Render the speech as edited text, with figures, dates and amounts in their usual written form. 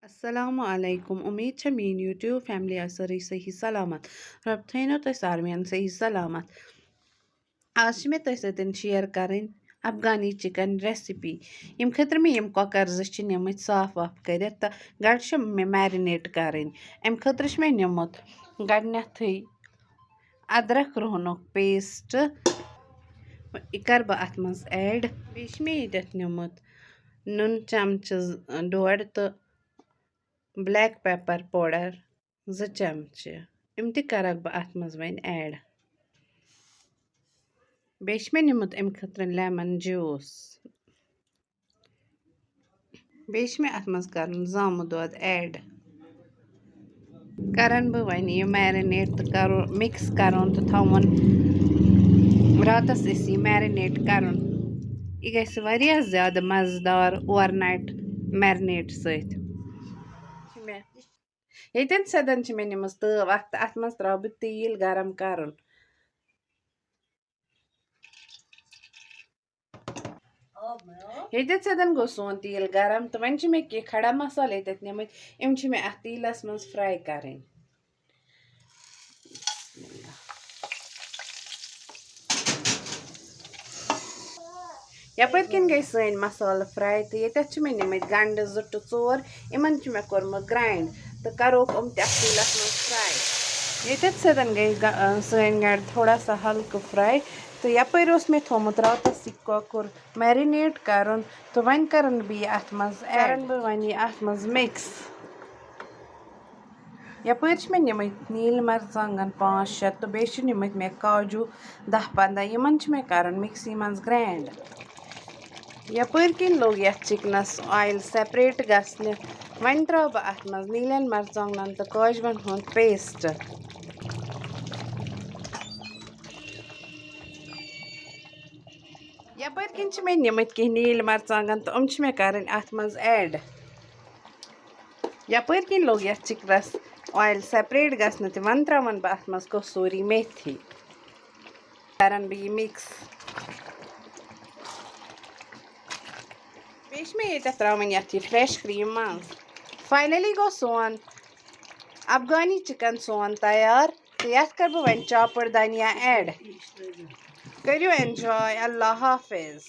अस्सलामुअलैकुम। उम्मीद छे मीन यूट्यूब फैमिली सारी सही सलामत। रब थो तुम सारवेन सही सलामत। आज मे तुम सतन शेयर करें अफगानी चिकन रेसिपी। यम खतर मे यम कॉकर ज नमत साफ वाफ कर तो गड मे मैरिनेट करें। अम खतर मे नमुत गडनथ अदरक रोहनुक पेस्ट। यह कर बह अत मज ऐड। मे ये नमुत नुन चमच डोड़ तो ब्लैक पेपर पाउडर 2 चमचे। यम तक बह अत मज वन ऐड। मे नमुत अम खतर लेमन जूस। मे अत मज कर जामुन दोध ऐड। करन बह वन यह मैरिनेट तो करो मिक्स करोन तो थवन रातस यह मैरिनेट करोन। यह गया ज्यादा मजेदार ओवरनाइट मैरिनेट सत। ये सदन मे नमज तव अत मज त्रा बह तेल गरम कर। ये सदन गो सोन तेल गरम तो वन मे कह खड़ा मसाल ये नमत यम मे अत तेलस मज फ्राई करें। यपर किन गई सन मसाल फ्राई तो ये मे नमत गंड 2 to 4 इन मे कोर्मुत ग्राइंड तो करोक तेलस मज फ्राई। ये सदन गई सन गंड थोड़ा सा हल्क फ्राई तो यपर मे थोमुत रातस यह कॉकर मैरिनेट कर तो वन कर बह अत मज कर बह वन अत मज मिक्स। यपर मे नमत नील मरचांगन 5-6 तो बे नमत मे काजू 10-15 इन मे कर मिक्सी मज ग्राइंड। यपर किन लोग ये चिकनस ऑयल सेपरेट गसने वन त्रा बह अत मज नीलन मरचांगन तो काजवन हुंद पेस्ट। यपर किन मे नमत कह नील मरचांगन तो मे कर अत मज ऐड। यपर किन लोग ये चिकनस ऑयल सेपरेट गसने तो वन त्रावन बह अत मज कसूरी मेथी कर बह यह मिक्स। मे ये त्रावन ये फ्रेश क्रीम मज। फाइनली गो सोन अफगानी चिकन सोन तैयार तो ये कर बह वन चॉप्ड धनिया ऐड। करो एंजॉय। अल्लाह हाफिज।